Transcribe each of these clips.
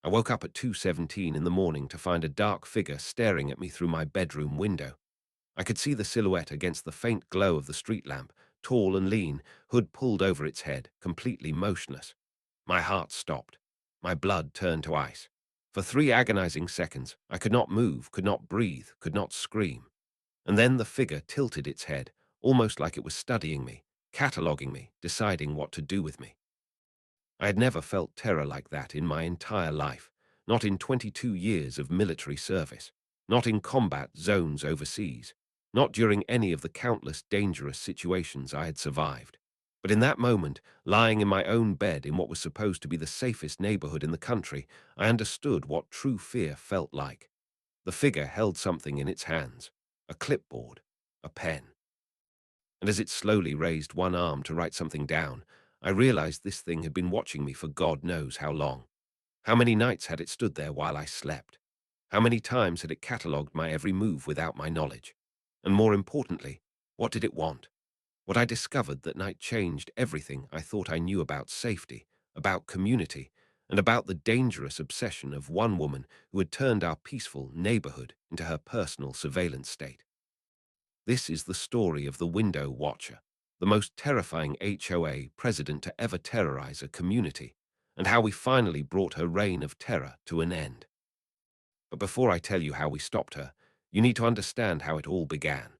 I woke up at 2:17 in the morning to find a dark figure staring at me through my bedroom window. I could see the silhouette against the faint glow of the street lamp, tall and lean, hood pulled over its head, completely motionless. My heart stopped. My blood turned to ice. For 3 agonizing seconds, I could not move, could not breathe, could not scream. And then the figure tilted its head, almost like it was studying me, cataloguing me, deciding what to do with me. I had never felt terror like that in my entire life, not in 22 years of military service, not in combat zones overseas, not during any of the countless dangerous situations I had survived. But in that moment, lying in my own bed in what was supposed to be the safest neighborhood in the country, I understood what true fear felt like. The figure held something in its hands, a clipboard, a pen. And as it slowly raised one arm to write something down, I realized this thing had been watching me for God knows how long. How many nights had it stood there while I slept? How many times had it catalogued my every move without my knowledge? And more importantly, what did it want? What I discovered that night changed everything I thought I knew about safety, about community, and about the dangerous obsession of one woman who had turned our peaceful neighborhood into her personal surveillance state. This is the story of the Window Watcher, the most terrifying HOA president to ever terrorize a community, and how we finally brought her reign of terror to an end. But before I tell you how we stopped her, you need to understand how it all began.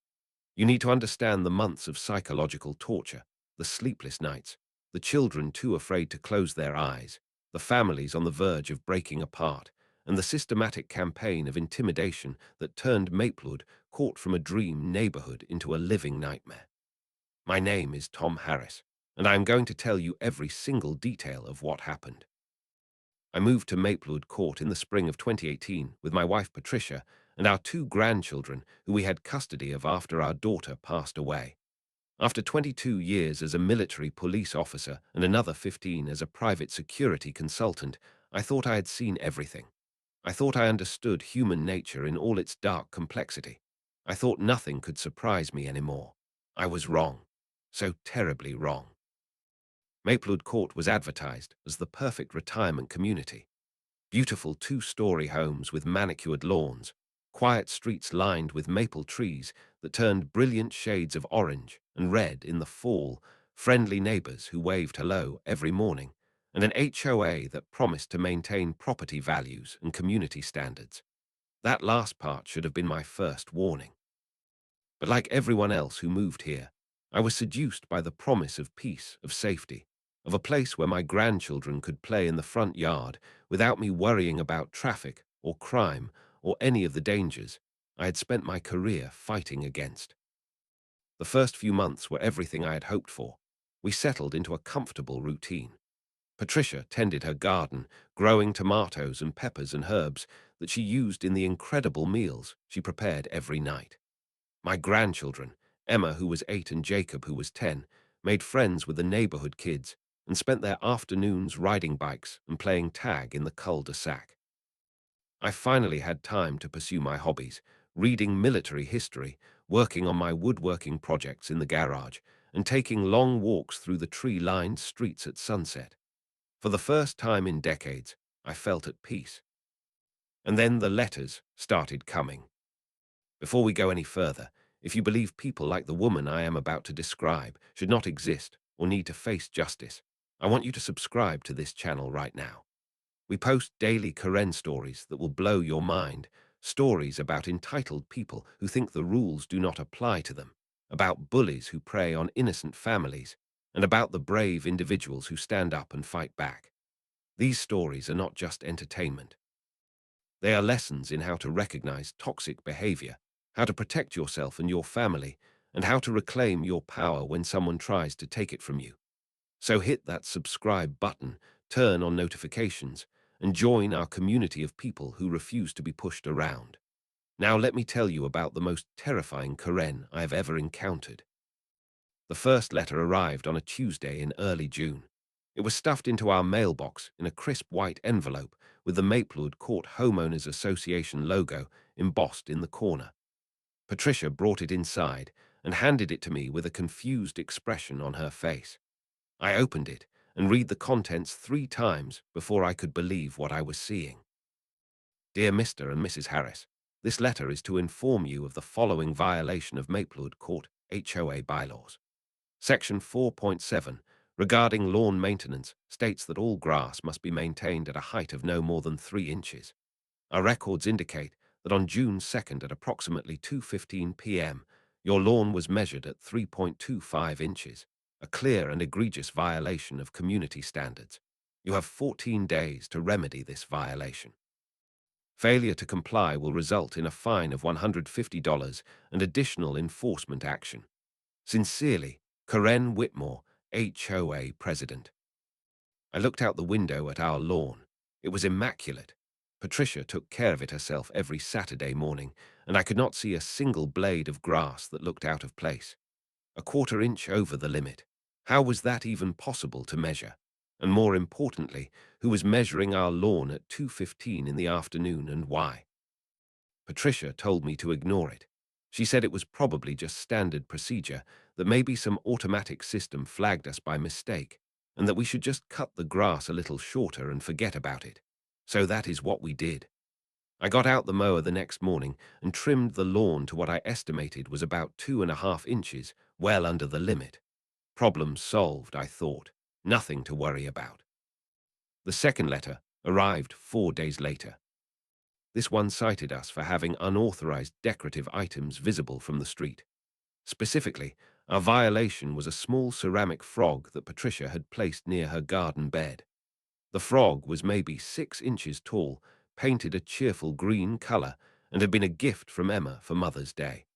You need to understand the months of psychological torture, the sleepless nights, the children too afraid to close their eyes, the families on the verge of breaking apart, and the systematic campaign of intimidation that turned Maplewood, caught from a dream neighborhood, into a living nightmare. My name is Tom Harris, and I am going to tell you every single detail of what happened. I moved to Maplewood Court in the spring of 2018 with my wife Patricia and our two grandchildren who we had custody of after our daughter passed away. After 22 years as a military police officer and another 15 as a private security consultant, I thought I had seen everything. I thought I understood human nature in all its dark complexity. I thought nothing could surprise me anymore. I was wrong. So terribly wrong. Maplewood Court was advertised as the perfect retirement community. Beautiful two-story homes with manicured lawns, quiet streets lined with maple trees that turned brilliant shades of orange and red in the fall, friendly neighbors who waved hello every morning, and an HOA that promised to maintain property values and community standards. That last part should have been my first warning. But like everyone else who moved here, I was seduced by the promise of peace, of safety, of a place where my grandchildren could play in the front yard without me worrying about traffic or crime or any of the dangers I had spent my career fighting against. The first few months were everything I had hoped for. We settled into a comfortable routine. Patricia tended her garden, growing tomatoes and peppers and herbs that she used in the incredible meals she prepared every night. My grandchildren, Emma, who was 8, and Jacob, who was 10, made friends with the neighborhood kids and spent their afternoons riding bikes and playing tag in the cul-de-sac. I finally had time to pursue my hobbies, reading military history, working on my woodworking projects in the garage, and taking long walks through the tree-lined streets at sunset. For the first time in decades, I felt at peace. And then the letters started coming. Before we go any further, if you believe people like the woman I am about to describe should not exist or need to face justice, I want you to subscribe to this channel right now. We post daily Karen stories that will blow your mind, stories about entitled people who think the rules do not apply to them, about bullies who prey on innocent families, and about the brave individuals who stand up and fight back. These stories are not just entertainment. They are lessons in how to recognize toxic behavior, how to protect yourself and your family, and how to reclaim your power when someone tries to take it from you. So hit that subscribe button, turn on notifications, and join our community of people who refuse to be pushed around. Now let me tell you about the most terrifying Karen I have ever encountered. The first letter arrived on a Tuesday in early June. It was stuffed into our mailbox in a crisp white envelope with the Maplewood Court Homeowners Association logo embossed in the corner. Patricia brought it inside and handed it to me with a confused expression on her face. I opened it, and read the contents 3 times before I could believe what I was seeing. Dear Mr. and Mrs. Harris, this letter is to inform you of the following violation of Maplewood Court HOA bylaws. Section 4.7, regarding lawn maintenance, states that all grass must be maintained at a height of no more than 3 inches. Our records indicate that on June 2nd at approximately 2:15 p.m., your lawn was measured at 3.25 inches, a clear and egregious violation of community standards. You have 14 days to remedy this violation. Failure to comply will result in a fine of $150 and additional enforcement action. Sincerely, Karen Whitmore, HOA President. I looked out the window at our lawn. It was immaculate. Patricia took care of it herself every Saturday morning, and I could not see a single blade of grass that looked out of place. A 1/4 inch over the limit. How was that even possible to measure? And more importantly, who was measuring our lawn at 2:15 in the afternoon and why? Patricia told me to ignore it. She said it was probably just standard procedure, that maybe some automatic system flagged us by mistake, and that we should just cut the grass a little shorter and forget about it. So that is what we did. I got out the mower the next morning and trimmed the lawn to what I estimated was about 2.5 inches, well under the limit. Problem solved, I thought. Nothing to worry about. The second letter arrived 4 days later. This one cited us for having unauthorized decorative items visible from the street. Specifically, our violation was a small ceramic frog that Patricia had placed near her garden bed. The frog was maybe 6 inches tall, painted a cheerful green color, and had been a gift from Emma for Mother's Day.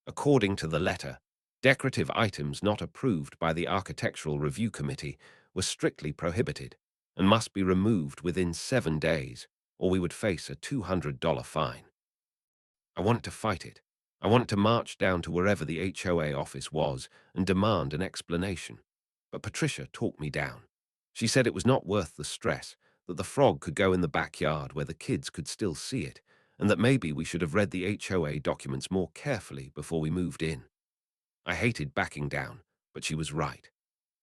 According to the letter, decorative items not approved by the Architectural Review Committee were strictly prohibited and must be removed within 7 days, or we would face a $200 fine. I wanted to fight it. I wanted to march down to wherever the HOA office was and demand an explanation. But Patricia talked me down. She said it was not worth the stress, that the frog could go in the backyard where the kids could still see it, and that maybe we should have read the HOA documents more carefully before we moved in. I hated backing down, but she was right.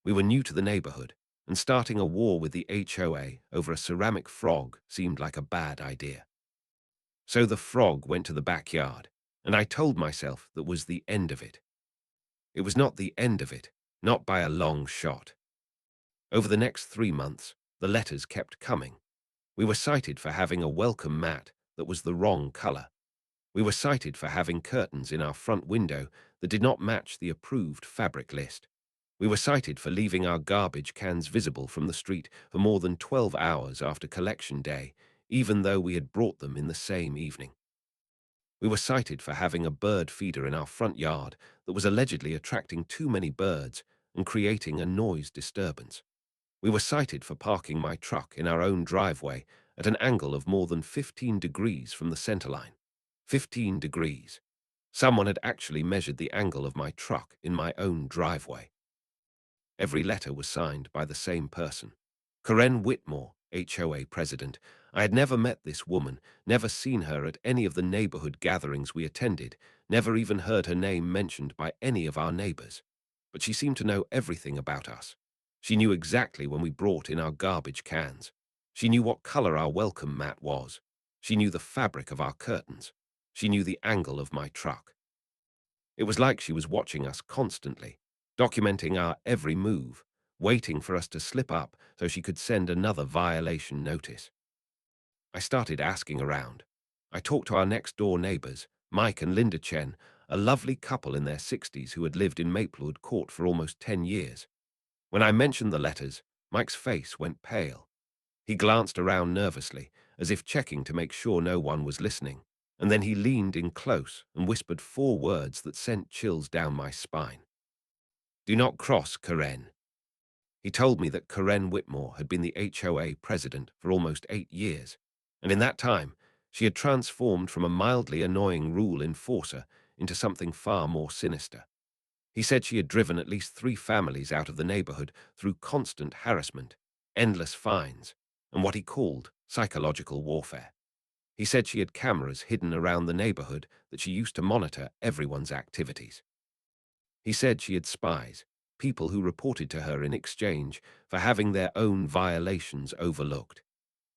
We were new to the neighborhood, and starting a war with the HOA over a ceramic frog seemed like a bad idea. So the frog went to the backyard, and I told myself that was the end of it. It was not the end of it, not by a long shot. Over the next 3 months, the letters kept coming. We were cited for having a welcome mat that was the wrong color. We were cited for having curtains in our front window that did not match the approved fabric list. We were cited for leaving our garbage cans visible from the street for more than 12 hours after collection day, even though we had brought them in the same evening. We were cited for having a bird feeder in our front yard that was allegedly attracting too many birds and creating a noise disturbance. We were cited for parking my truck in our own driveway at an angle of more than 15 degrees from the centerline. 15 degrees. Someone had actually measured the angle of my truck in my own driveway. Every letter was signed by the same person. Karen Whitmore, HOA President. I had never met this woman, never seen her at any of the neighborhood gatherings we attended, never even heard her name mentioned by any of our neighbors. But she seemed to know everything about us. She knew exactly when we brought in our garbage cans. She knew what color our welcome mat was. She knew the fabric of our curtains. She knew the angle of my truck. It was like she was watching us constantly, documenting our every move, waiting for us to slip up so she could send another violation notice. I started asking around. I talked to our next-door neighbors, Mike and Linda Chen, a lovely couple in their 60s who had lived in Maplewood Court for almost 10 years. When I mentioned the letters, Mike's face went pale. He glanced around nervously, as if checking to make sure no one was listening, and then he leaned in close and whispered 4 words that sent chills down my spine. "Do not cross, Karen." He told me that Karen Whitmore had been the HOA president for almost 8 years, and in that time, she had transformed from a mildly annoying rule enforcer into something far more sinister. He said she had driven at least 3 families out of the neighborhood through constant harassment, endless fines, and what he called psychological warfare. He said she had cameras hidden around the neighborhood that she used to monitor everyone's activities. He said she had spies, people who reported to her in exchange for having their own violations overlooked.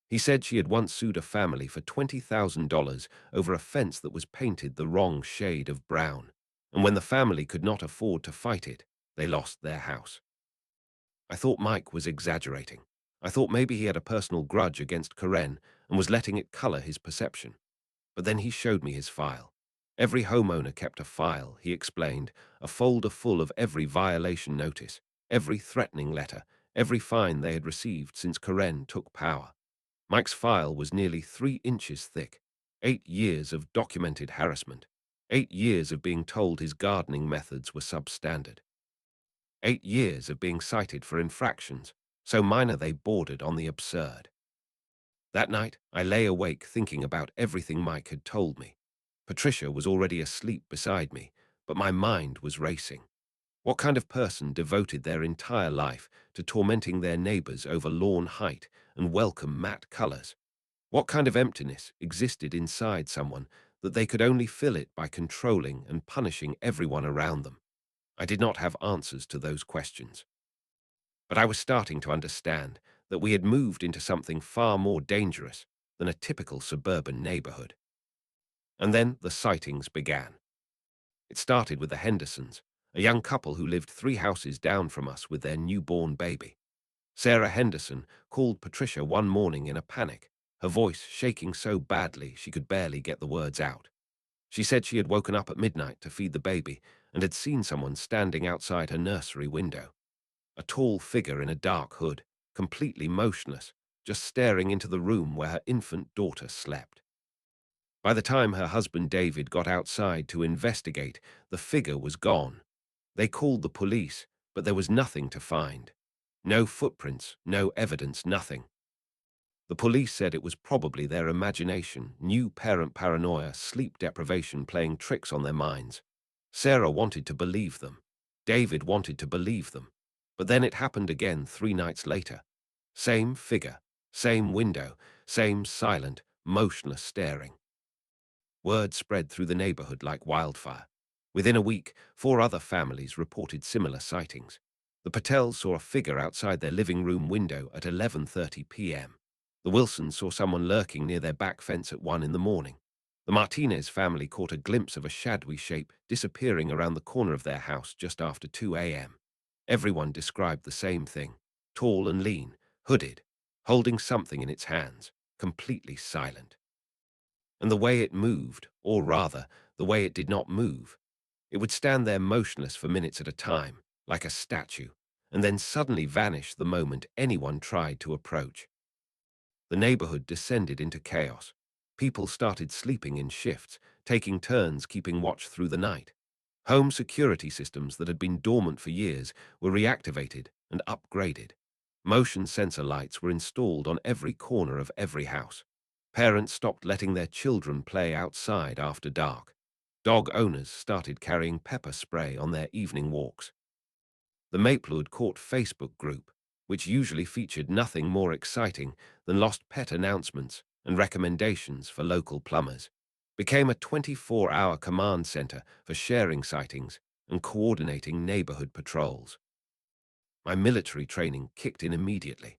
He said she had once sued a family for $20,000 over a fence that was painted the wrong shade of brown, and when the family could not afford to fight it, they lost their house. I thought Mike was exaggerating. I thought maybe he had a personal grudge against Karen and was letting it color his perception. But then he showed me his file. Every homeowner kept a file, he explained, a folder full of every violation notice, every threatening letter, every fine they had received since Karen took power. Mike's file was nearly 3 inches thick. 8 years of documented harassment. 8 years of being told his gardening methods were substandard. 8 years of being cited for infractions, so minor they bordered on the absurd. That night, I lay awake thinking about everything Mike had told me. Patricia was already asleep beside me, but my mind was racing. What kind of person devoted their entire life to tormenting their neighbors over lawn height and welcome matte colors? What kind of emptiness existed inside someone that they could only fill it by controlling and punishing everyone around them? I did not have answers to those questions. But I was starting to understand that we had moved into something far more dangerous than a typical suburban neighborhood. And then the sightings began. It started with the Hendersons, a young couple who lived 3 houses down from us with their newborn baby. Sarah Henderson called Patricia one morning in a panic, her voice shaking so badly she could barely get the words out. She said she had woken up at midnight to feed the baby and had seen someone standing outside her nursery window. A tall figure in a dark hood, completely motionless, just staring into the room where her infant daughter slept. By the time her husband David got outside to investigate, the figure was gone. They called the police, but there was nothing to find. No footprints, no evidence, nothing. The police said it was probably their imagination, new parent paranoia, sleep deprivation playing tricks on their minds. Sarah wanted to believe them. David wanted to believe them. But then it happened again 3 nights later. Same figure, same window, same silent, motionless staring. Word spread through the neighborhood like wildfire. Within a week, 4 other families reported similar sightings. The Patels saw a figure outside their living room window at 11:30 p.m. The Wilsons saw someone lurking near their back fence at 1 in the morning. The Martinez family caught a glimpse of a shadowy shape disappearing around the corner of their house just after 2 a.m. Everyone described the same thing: tall and lean, hooded, holding something in its hands, completely silent. And the way it moved, or rather, the way it did not move, it would stand there motionless for minutes at a time, like a statue, and then suddenly vanish the moment anyone tried to approach. The neighborhood descended into chaos. People started sleeping in shifts, taking turns keeping watch through the night. Home security systems that had been dormant for years were reactivated and upgraded. Motion sensor lights were installed on every corner of every house. Parents stopped letting their children play outside after dark. Dog owners started carrying pepper spray on their evening walks. The Maplewood Court Facebook group, which usually featured nothing more exciting than lost pet announcements and recommendations for local plumbers, became a 24-hour command center for sharing sightings and coordinating neighborhood patrols. My military training kicked in immediately.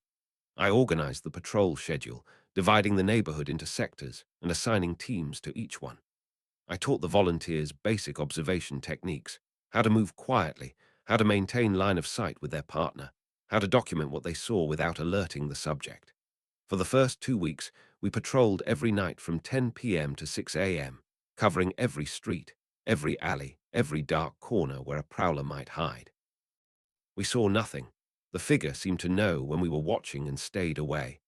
I organized the patrol schedule, dividing the neighborhood into sectors and assigning teams to each one. I taught the volunteers basic observation techniques: how to move quietly, how to maintain line of sight with their partner, how to document what they saw without alerting the subject. For the first 2 weeks, we patrolled every night from 10 p.m. to 6 a.m., covering every street, every alley, every dark corner where a prowler might hide. We saw nothing. The figure seemed to know when we were watching and stayed away.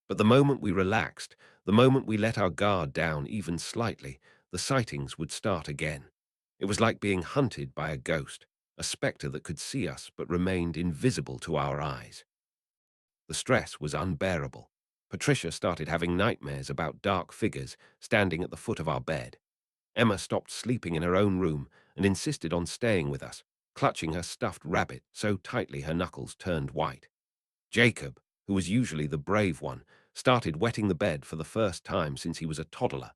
But the moment we relaxed, the moment we let our guard down even slightly, the sightings would start again. It was like being hunted by a ghost, a specter that could see us but remained invisible to our eyes. The stress was unbearable. Patricia started having nightmares about dark figures standing at the foot of our bed. Emma stopped sleeping in her own room and insisted on staying with us, clutching her stuffed rabbit so tightly her knuckles turned white. Jacob, who was usually the brave one, started wetting the bed for the first time since he was a toddler.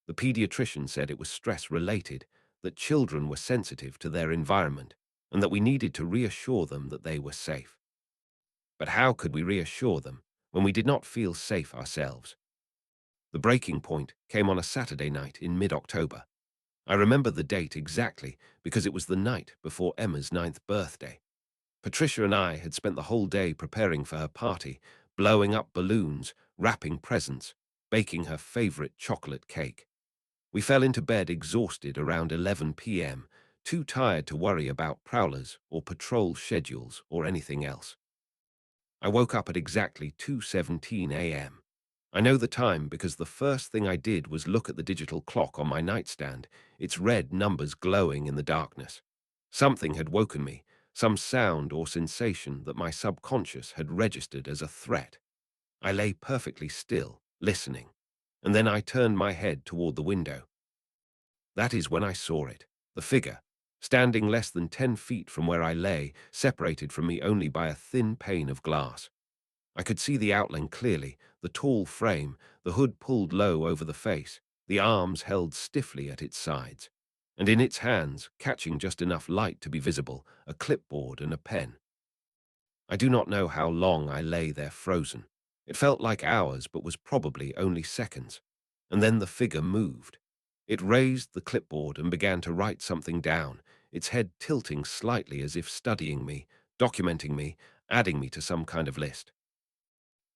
The pediatrician said it was stress-related, that children were sensitive to their environment, and that we needed to reassure them that they were safe. But how could we reassure them when we did not feel safe ourselves? The breaking point came on a Saturday night in mid-October. I remember the date exactly because it was the night before Emma's 9th birthday. Patricia and I had spent the whole day preparing for her party, blowing up balloons, wrapping presents, baking her favorite chocolate cake. We fell into bed exhausted around 11 p.m., too tired to worry about prowlers or patrol schedules or anything else. I woke up at exactly 2:17 a.m. I know the time because the first thing I did was look at the digital clock on my nightstand, its red numbers glowing in the darkness. Something had woken me, some sound or sensation that my subconscious had registered as a threat. I lay perfectly still, listening, and then I turned my head toward the window. That is when I saw it, the figure, standing less than 10 feet from where I lay, separated from me only by a thin pane of glass. I could see the outline clearly, the tall frame, the hood pulled low over the face, the arms held stiffly at its sides, and in its hands, catching just enough light to be visible, a clipboard and a pen. I do not know how long I lay there frozen. It felt like hours, but was probably only seconds. And then the figure moved. It raised the clipboard and began to write something down, its head tilting slightly as if studying me, documenting me, adding me to some kind of list.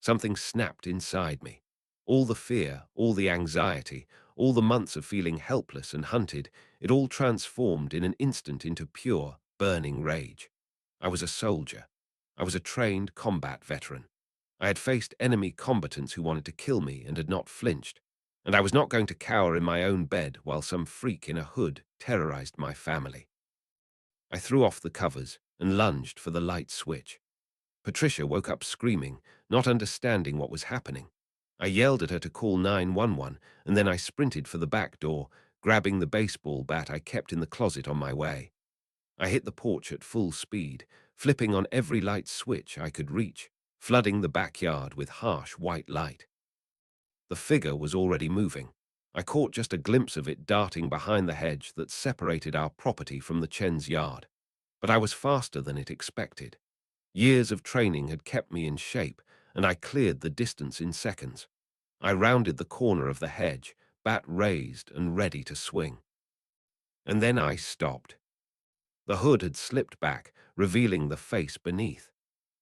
Something snapped inside me. All the fear, all the anxiety, all the months of feeling helpless and hunted, it all transformed in an instant into pure, burning rage. I was a soldier. I was a trained combat veteran. I had faced enemy combatants who wanted to kill me and had not flinched. And I was not going to cower in my own bed while some freak in a hood terrorized my family. I threw off the covers and lunged for the light switch. Patricia woke up screaming, not understanding what was happening. I yelled at her to call 911, and then I sprinted for the back door, grabbing the baseball bat I kept in the closet on my way. I hit the porch at full speed, flipping on every light switch I could reach, flooding the backyard with harsh white light. The figure was already moving. I caught just a glimpse of it darting behind the hedge that separated our property from the Chen's yard. But I was faster than it expected. Years of training had kept me in shape, and I cleared the distance in seconds. I rounded the corner of the hedge, bat raised and ready to swing. And then I stopped. The hood had slipped back, revealing the face beneath.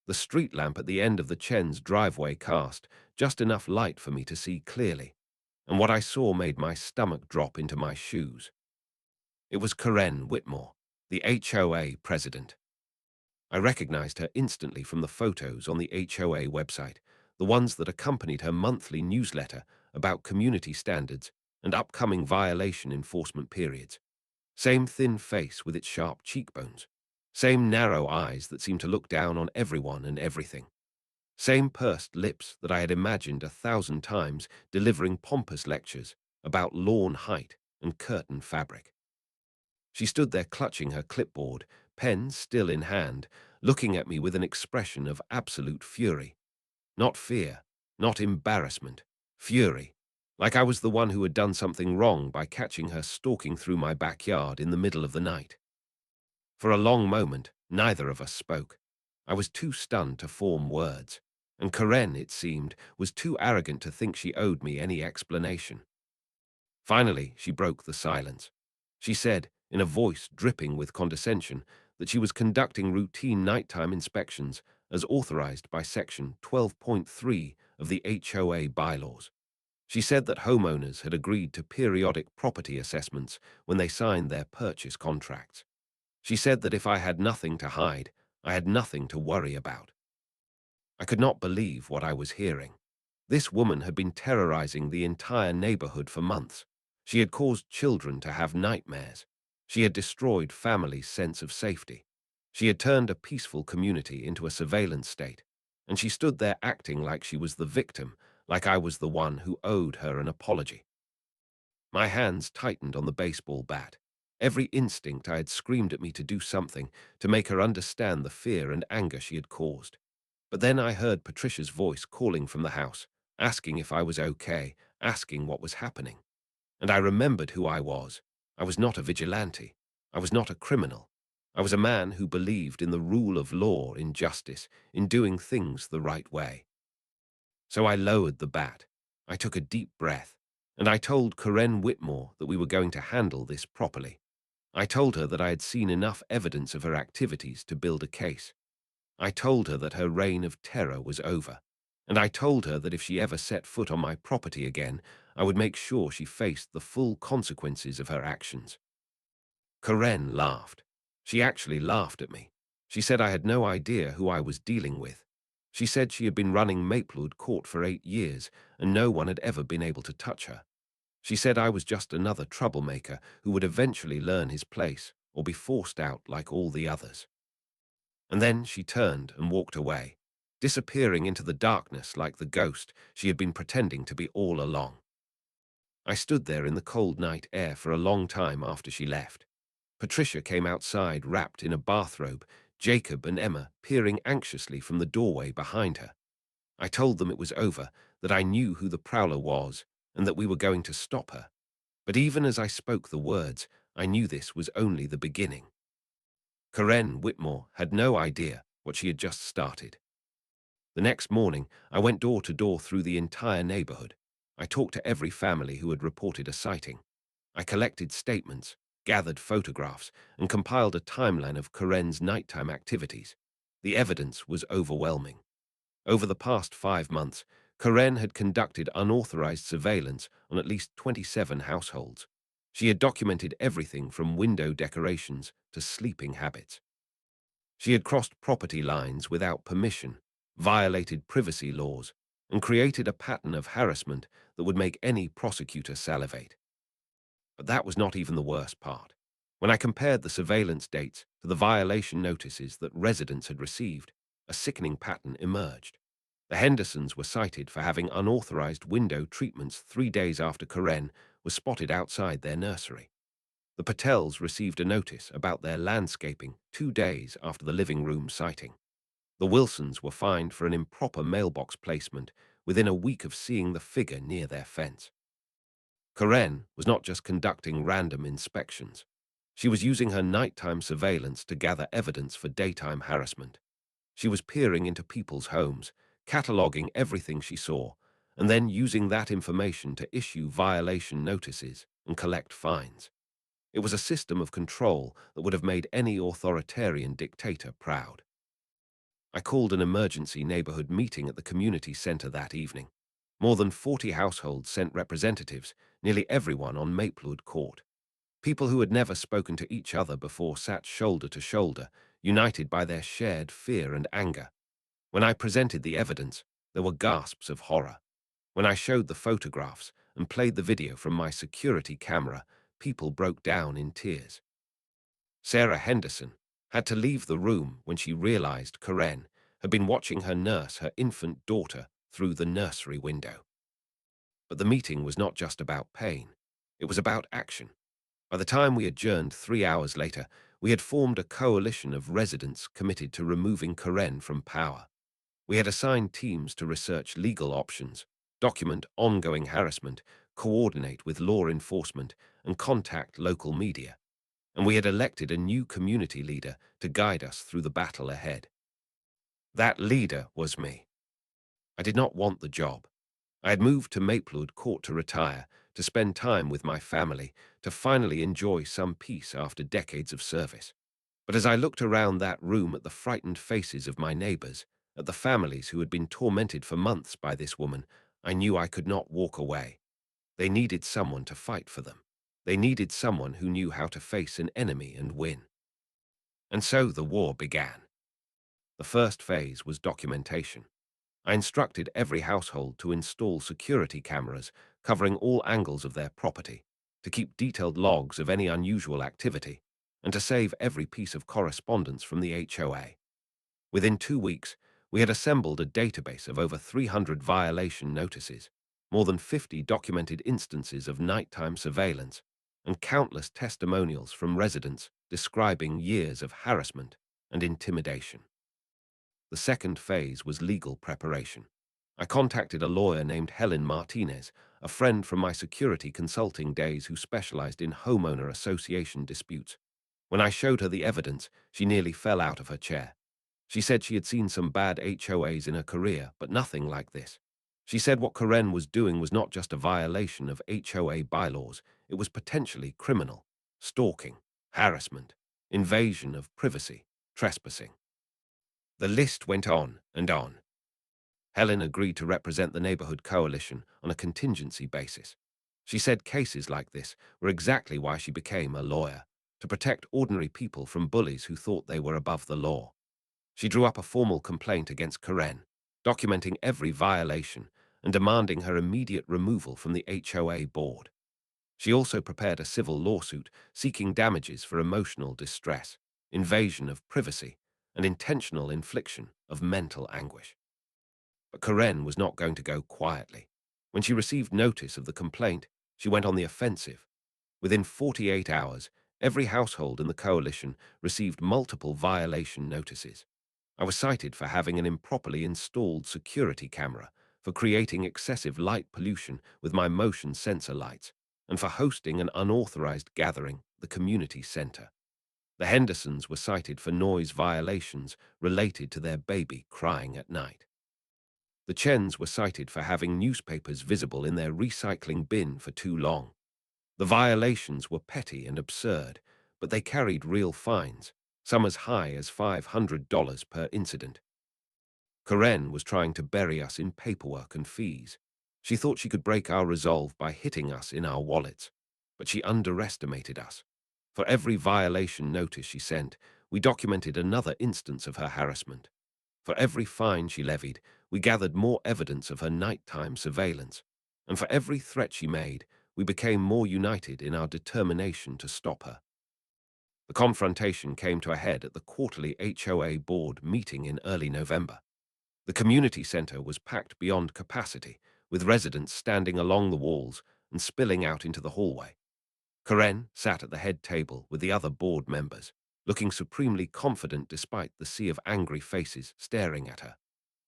The street lamp at the end of the Chen's driveway cast just enough light for me to see clearly, and what I saw made my stomach drop into my shoes. It was Karen Whitmore, the HOA president. I recognized her instantly from the photos on the HOA website, the ones that accompanied her monthly newsletter about community standards and upcoming violation enforcement periods. Same thin face with its sharp cheekbones. Same narrow eyes that seemed to look down on everyone and everything. Same pursed lips that I had imagined 1,000 times delivering pompous lectures about lawn height and curtain fabric. She stood there clutching her clipboard, pen still in hand, looking at me with an expression of absolute fury. Not fear, not embarrassment, fury. Like I was the one who had done something wrong by catching her stalking through my backyard in the middle of the night. For a long moment, neither of us spoke. I was too stunned to form words, and Karen, it seemed, was too arrogant to think she owed me any explanation. Finally, she broke the silence. She said, in a voice dripping with condescension, that she was conducting routine nighttime inspections as authorized by Section 12.3 of the HOA bylaws. She said that homeowners had agreed to periodic property assessments when they signed their purchase contracts. She said that if I had nothing to hide, I had nothing to worry about. I could not believe what I was hearing. This woman had been terrorizing the entire neighborhood for months. She had caused children to have nightmares. She had destroyed families' sense of safety. She had turned a peaceful community into a surveillance state, and she stood there acting like she was the victim, like I was the one who owed her an apology. My hands tightened on the baseball bat. Every instinct I had screamed at me to do something, to make her understand the fear and anger she had caused. But then I heard Patricia's voice calling from the house, asking if I was okay, asking what was happening. And I remembered who I was. I was not a vigilante. I was not a criminal. I was a man who believed in the rule of law, in justice, in doing things the right way. So I lowered the bat. I took a deep breath, and I told Corinne Whitmore that we were going to handle this properly. I told her that I had seen enough evidence of her activities to build a case. I told her that her reign of terror was over, and I told her that if she ever set foot on my property again, I would make sure she faced the full consequences of her actions. Corinne laughed. She actually laughed at me. She said I had no idea who I was dealing with. She said she had been running Maplewood Court for 8 years, and no one had ever been able to touch her. She said I was just another troublemaker who would eventually learn his place or be forced out like all the others. And then she turned and walked away, disappearing into the darkness like the ghost she had been pretending to be all along. I stood there in the cold night air for a long time after she left. Patricia came outside wrapped in a bathrobe, Jacob and Emma peering anxiously from the doorway behind her. I told them it was over, that I knew who the prowler was, and that we were going to stop her. But even as I spoke the words, I knew this was only the beginning. Corinne Whitmore had no idea what she had just started. The next morning, I went door to door through the entire neighborhood. I talked to every family who had reported a sighting. I collected statements, gathered photographs, and compiled a timeline of Corinne's nighttime activities. The evidence was overwhelming. Over the past 5 months, Corinne had conducted unauthorized surveillance on at least 27 households. She had documented everything from window decorations to sleeping habits. She had crossed property lines without permission, violated privacy laws, and created a pattern of harassment that would make any prosecutor salivate. But that was not even the worst part. When I compared the surveillance dates to the violation notices that residents had received, a sickening pattern emerged. The Hendersons were cited for having unauthorized window treatments 3 days after Corinne was spotted outside their nursery. The Patels received a notice about their landscaping 2 days after the living room sighting. The Wilsons were fined for an improper mailbox placement within a week of seeing the figure near their fence. Corinne was not just conducting random inspections. She was using her nighttime surveillance to gather evidence for daytime harassment. She was peering into people's homes, cataloging everything she saw, and then using that information to issue violation notices and collect fines. It was a system of control that would have made any authoritarian dictator proud. I called an emergency neighborhood meeting at the community center that evening. More than 40 households sent representatives, nearly everyone on Maplewood Court. People who had never spoken to each other before sat shoulder to shoulder, united by their shared fear and anger. When I presented the evidence, there were gasps of horror. When I showed the photographs and played the video from my security camera, people broke down in tears. Sarah Henderson had to leave the room when she realized Corinne had been watching her nurse her infant daughter through the nursery window. But the meeting was not just about pain. It was about action. By the time we adjourned 3 hours later, we had formed a coalition of residents committed to removing Corinne from power. We had assigned teams to research legal options, document ongoing harassment, coordinate with law enforcement, and contact local media. And we had elected a new community leader to guide us through the battle ahead. That leader was me. I did not want the job. I had moved to Maplewood Court to retire, to spend time with my family, to finally enjoy some peace after decades of service. But as I looked around that room at the frightened faces of my neighbors, at the families who had been tormented for months by this woman, I knew I could not walk away. They needed someone to fight for them. They needed someone who knew how to face an enemy and win. And so the war began. The first phase was documentation. I instructed every household to install security cameras covering all angles of their property, to keep detailed logs of any unusual activity, and to save every piece of correspondence from the HOA. Within 2 weeks, we had assembled a database of over 300 violation notices, more than 50 documented instances of nighttime surveillance, and countless testimonials from residents describing years of harassment and intimidation. The second phase was legal preparation. I contacted a lawyer named Helen Martinez, a friend from my security consulting days who specialized in homeowner association disputes. When I showed her the evidence, she nearly fell out of her chair. She said she had seen some bad HOAs in her career, but nothing like this. She said what Karen was doing was not just a violation of HOA bylaws, it was potentially criminal: stalking, harassment, invasion of privacy, trespassing. The list went on and on. Helen agreed to represent the neighborhood coalition on a contingency basis. She said cases like this were exactly why she became a lawyer, to protect ordinary people from bullies who thought they were above the law. She drew up a formal complaint against Karen, documenting every violation and demanding her immediate removal from the HOA board. She also prepared a civil lawsuit seeking damages for emotional distress, invasion of privacy, and intentional infliction of mental anguish. But Karen was not going to go quietly. When she received notice of the complaint, she went on the offensive. Within 48 hours, every household in the coalition received multiple violation notices. I was cited for having an improperly installed security camera, for creating excessive light pollution with my motion sensor lights, and for hosting an unauthorized gathering at the community center. The Hendersons were cited for noise violations related to their baby crying at night. The Chens were cited for having newspapers visible in their recycling bin for too long. The violations were petty and absurd, but they carried real fines, some as high as $500 per incident. Karen was trying to bury us in paperwork and fees. She thought she could break our resolve by hitting us in our wallets, but she underestimated us. For every violation notice she sent, we documented another instance of her harassment. For every fine she levied, we gathered more evidence of her nighttime surveillance. And for every threat she made, we became more united in our determination to stop her. The confrontation came to a head at the quarterly HOA board meeting in early November. The community center was packed beyond capacity, with residents standing along the walls and spilling out into the hallway. Karen sat at the head table with the other board members, looking supremely confident despite the sea of angry faces staring at her.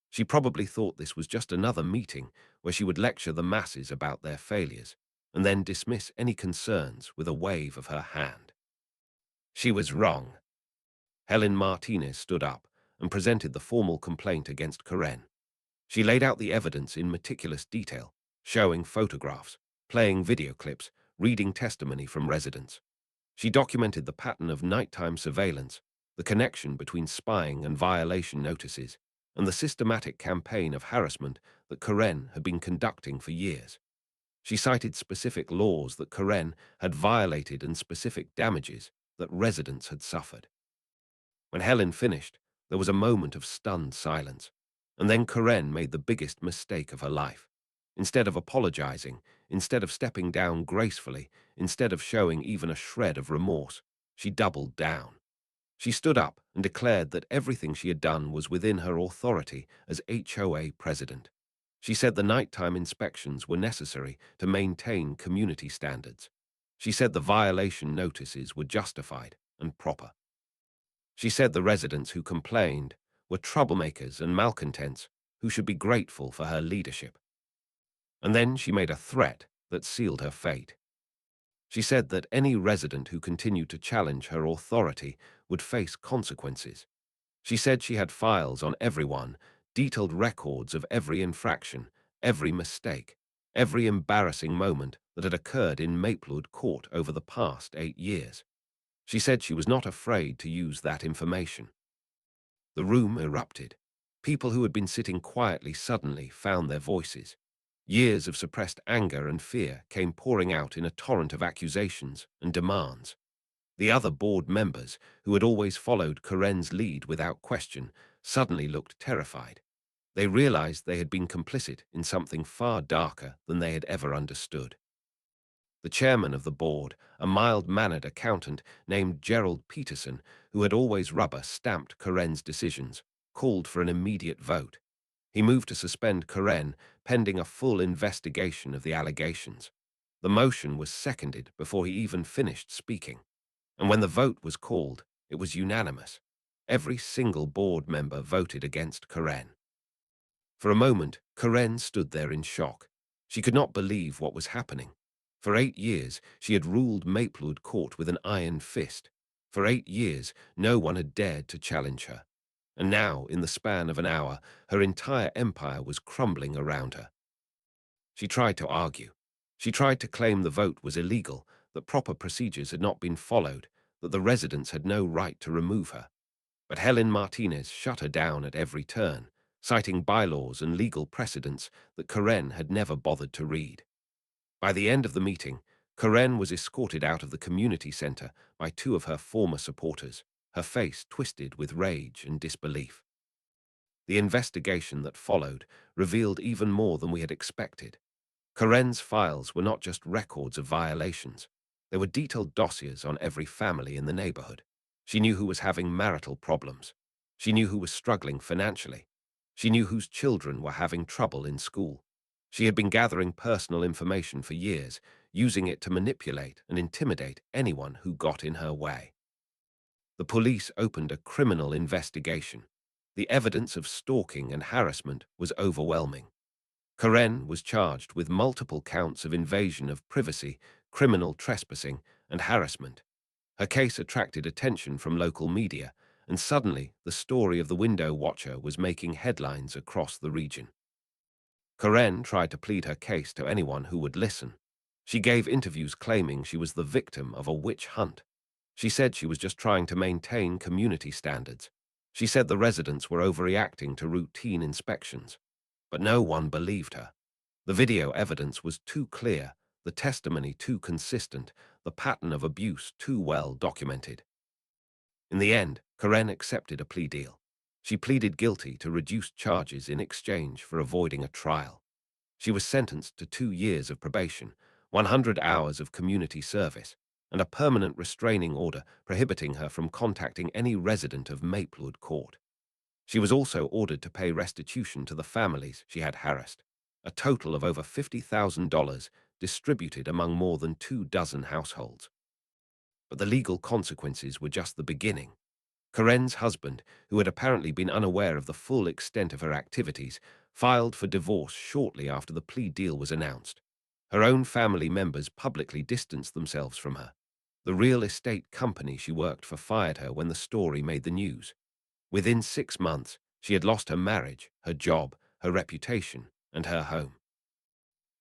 She probably thought this was just another meeting where she would lecture the masses about their failures, and then dismiss any concerns with a wave of her hand. She was wrong. Helen Martinez stood up and presented the formal complaint against Karen. She laid out the evidence in meticulous detail, showing photographs, playing video clips, reading testimony from residents. She documented the pattern of nighttime surveillance, the connection between spying and violation notices, and the systematic campaign of harassment that Karen had been conducting for years. She cited specific laws that Karen had violated and specific damages that residents had suffered. When Helen finished, there was a moment of stunned silence, and then Karen made the biggest mistake of her life. Instead of apologizing, instead of stepping down gracefully, instead of showing even a shred of remorse, she doubled down. She stood up and declared that everything she had done was within her authority as HOA president. She said the nighttime inspections were necessary to maintain community standards. She said the violation notices were justified and proper. She said the residents who complained were troublemakers and malcontents who should be grateful for her leadership. And then she made a threat that sealed her fate. She said that any resident who continued to challenge her authority would face consequences. She said she had files on everyone, detailed records of every infraction, every mistake, every embarrassing moment that had occurred in Maplewood Court over the past 8 years. She said she was not afraid to use that information. The room erupted. People who had been sitting quietly suddenly found their voices. Years of suppressed anger and fear came pouring out in a torrent of accusations and demands. The other board members, who had always followed Karen's lead without question, suddenly looked terrified. They realized they had been complicit in something far darker than they had ever understood. The chairman of the board, a mild-mannered accountant named Gerald Peterson, who had always rubber-stamped Karen's decisions, called for an immediate vote. He moved to suspend Karen, pending a full investigation of the allegations. The motion was seconded before he even finished speaking. And when the vote was called, it was unanimous. Every single board member voted against Karen. For a moment, Karen stood there in shock. She could not believe what was happening. For 8 years, she had ruled Maplewood Court with an iron fist. For 8 years, no one had dared to challenge her. And now, in the span of an hour, her entire empire was crumbling around her. She tried to argue. She tried to claim the vote was illegal, that proper procedures had not been followed, that the residents had no right to remove her. But Helen Martinez shut her down at every turn, citing bylaws and legal precedents that Karen had never bothered to read. By the end of the meeting, Karen was escorted out of the community center by two of her former supporters, her face twisted with rage and disbelief. The investigation that followed revealed even more than we had expected. Karen's files were not just records of violations. They were detailed dossiers on every family in the neighborhood. She knew who was having marital problems. She knew who was struggling financially. She knew whose children were having trouble in school. She had been gathering personal information for years, using it to manipulate and intimidate anyone who got in her way. The police opened a criminal investigation. The evidence of stalking and harassment was overwhelming. Karen was charged with multiple counts of invasion of privacy, criminal trespassing, and harassment. Her case attracted attention from local media, and suddenly the story of the window watcher was making headlines across the region. Karen tried to plead her case to anyone who would listen. She gave interviews claiming she was the victim of a witch hunt. She said she was just trying to maintain community standards. She said the residents were overreacting to routine inspections. But no one believed her. The video evidence was too clear, the testimony too consistent, the pattern of abuse too well documented. In the end, Karen accepted a plea deal. She pleaded guilty to reduced charges in exchange for avoiding a trial. She was sentenced to 2 years of probation, 100 hours of community service, and a permanent restraining order prohibiting her from contacting any resident of Maplewood Court. She was also ordered to pay restitution to the families she had harassed, a total of over $50,000 distributed among more than 24 households. But the legal consequences were just the beginning. Karen's husband, who had apparently been unaware of the full extent of her activities, filed for divorce shortly after the plea deal was announced. Her own family members publicly distanced themselves from her. The real estate company she worked for fired her when the story made the news. Within 6 months, she had lost her marriage, her job, her reputation, and her home.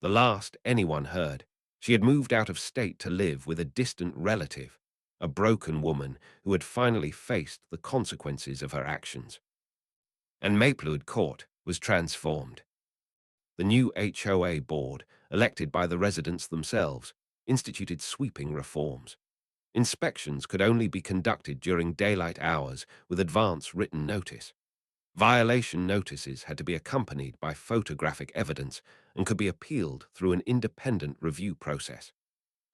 The last anyone heard, she had moved out of state to live with a distant relative, a broken woman who had finally faced the consequences of her actions. And Maplewood Court was transformed. The new HOA board, elected by the residents themselves, instituted sweeping reforms. Inspections could only be conducted during daylight hours with advance written notice. Violation notices had to be accompanied by photographic evidence and could be appealed through an independent review process.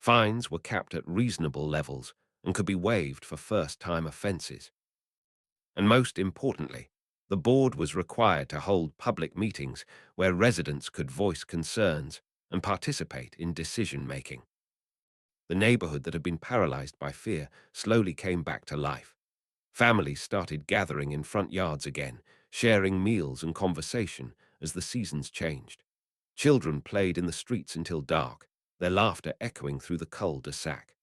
Fines were capped at reasonable levels and could be waived for first-time offenses. And most importantly, the board was required to hold public meetings where residents could voice concerns and participate in decision-making. The neighborhood that had been paralyzed by fear slowly came back to life. Families started gathering in front yards again, sharing meals and conversation as the seasons changed. Children played in the streets until dark, their laughter echoing through the cul-de-sac.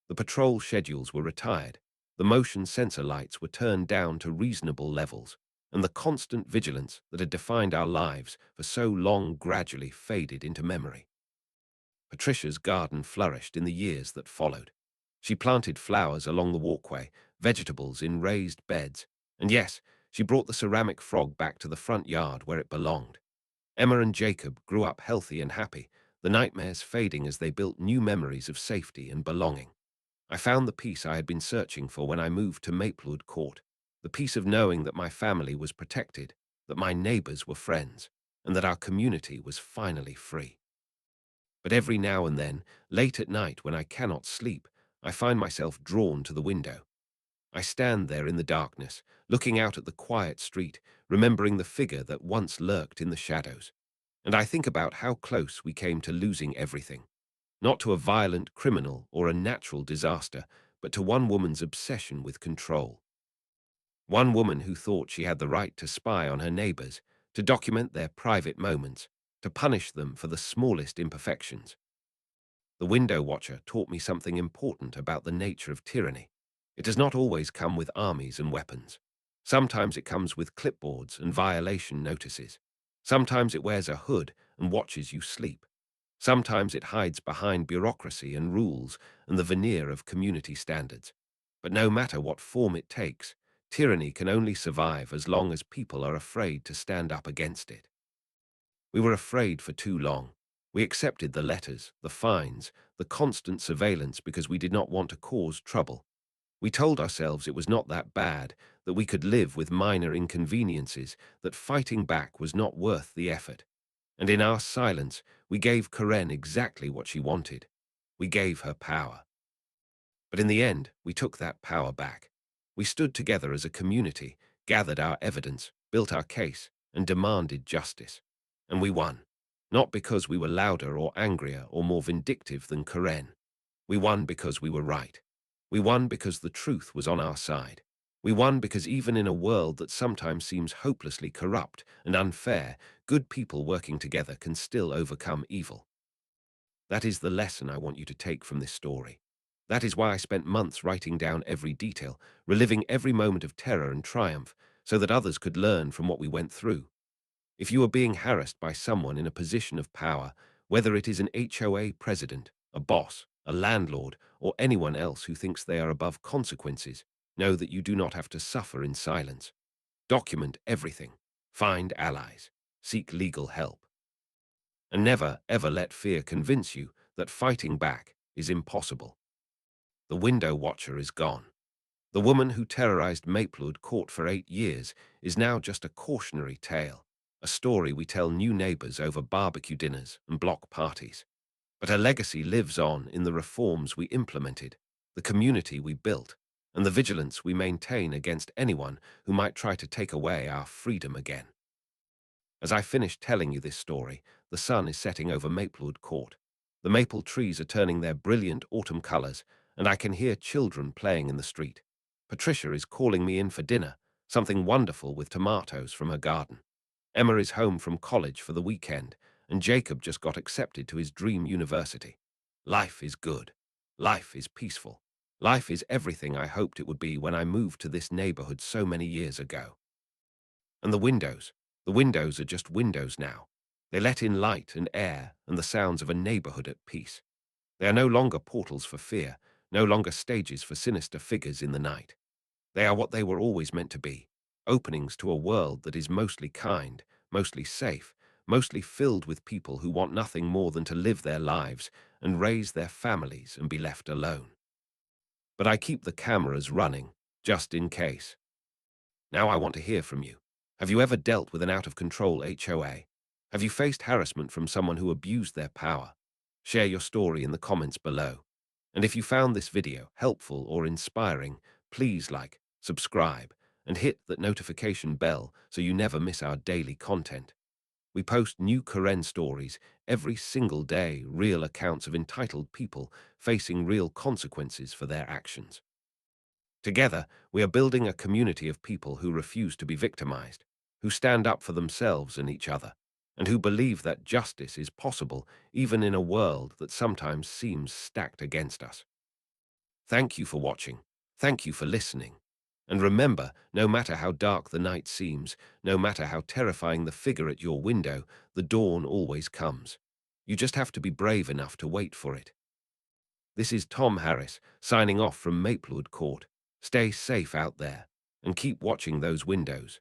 The patrol schedules were retired, the motion sensor lights were turned down to reasonable levels, and the constant vigilance that had defined our lives for so long gradually faded into memory. Patricia's garden flourished in the years that followed. She planted flowers along the walkway, vegetables in raised beds, and yes, she brought the ceramic frog back to the front yard where it belonged. Emma and Jacob grew up healthy and happy, the nightmares fading as they built new memories of safety and belonging. I found the peace I had been searching for when I moved to Maplewood Court, the peace of knowing that my family was protected, that my neighbors were friends, and that our community was finally free. But every now and then, late at night when I cannot sleep, I find myself drawn to the window. I stand there in the darkness, looking out at the quiet street, remembering the figure that once lurked in the shadows. And I think about how close we came to losing everything. Not to a violent criminal or a natural disaster, but to one woman's obsession with control. One woman who thought she had the right to spy on her neighbors, to document their private moments, to punish them for the smallest imperfections. The window watcher taught me something important about the nature of tyranny. It does not always come with armies and weapons. Sometimes it comes with clipboards and violation notices. Sometimes it wears a hood and watches you sleep. Sometimes it hides behind bureaucracy and rules and the veneer of community standards. But no matter what form it takes, tyranny can only survive as long as people are afraid to stand up against it. We were afraid for too long. We accepted the letters, the fines, the constant surveillance because we did not want to cause trouble. We told ourselves it was not that bad, that we could live with minor inconveniences, that fighting back was not worth the effort. And in our silence, we gave Karen exactly what she wanted. We gave her power. But in the end, we took that power back. We stood together as a community, gathered our evidence, built our case, and demanded justice. And we won. Not because we were louder or angrier or more vindictive than Karen. We won because we were right. We won because the truth was on our side. We won because even in a world that sometimes seems hopelessly corrupt and unfair, good people working together can still overcome evil. That is the lesson I want you to take from this story. That is why I spent months writing down every detail, reliving every moment of terror and triumph, so that others could learn from what we went through. If you are being harassed by someone in a position of power, whether it is an HOA president, a boss, a landlord, or anyone else who thinks they are above consequences, know that you do not have to suffer in silence. Document everything. Find allies. Seek legal help. And never, ever let fear convince you that fighting back is impossible. The window watcher is gone. The woman who terrorized Maplewood Court for 8 years is now just a cautionary tale, a story we tell new neighbors over barbecue dinners and block parties. But her legacy lives on in the reforms we implemented, the community we built, and the vigilance we maintain against anyone who might try to take away our freedom again. As I finish telling you this story, the sun is setting over Maplewood Court. The maple trees are turning their brilliant autumn colors, and I can hear children playing in the street. Patricia is calling me in for dinner, something wonderful with tomatoes from her garden. Emma is home from college for the weekend, and Jacob just got accepted to his dream university. Life is good. Life is peaceful. Life is everything I hoped it would be when I moved to this neighborhood so many years ago. And the windows are just windows now. They let in light and air and the sounds of a neighborhood at peace. They are no longer portals for fear, no longer stages for sinister figures in the night. They are what they were always meant to be, openings to a world that is mostly kind, mostly safe, mostly filled with people who want nothing more than to live their lives and raise their families and be left alone. But I keep the cameras running, just in case. Now I want to hear from you. Have you ever dealt with an out-of-control HOA? Have you faced harassment from someone who abused their power? Share your story in the comments below. And if you found this video helpful or inspiring, please like, subscribe, and hit that notification bell so you never miss our daily content. We post new Karen stories every single day, real accounts of entitled people facing real consequences for their actions. Together, we are building a community of people who refuse to be victimized, who stand up for themselves and each other, and who believe that justice is possible even in a world that sometimes seems stacked against us. Thank you for watching. Thank you for listening. And remember, no matter how dark the night seems, no matter how terrifying the figure at your window, the dawn always comes. You just have to be brave enough to wait for it. This is Tom Harris, signing off from Maplewood Court. Stay safe out there, and keep watching those windows.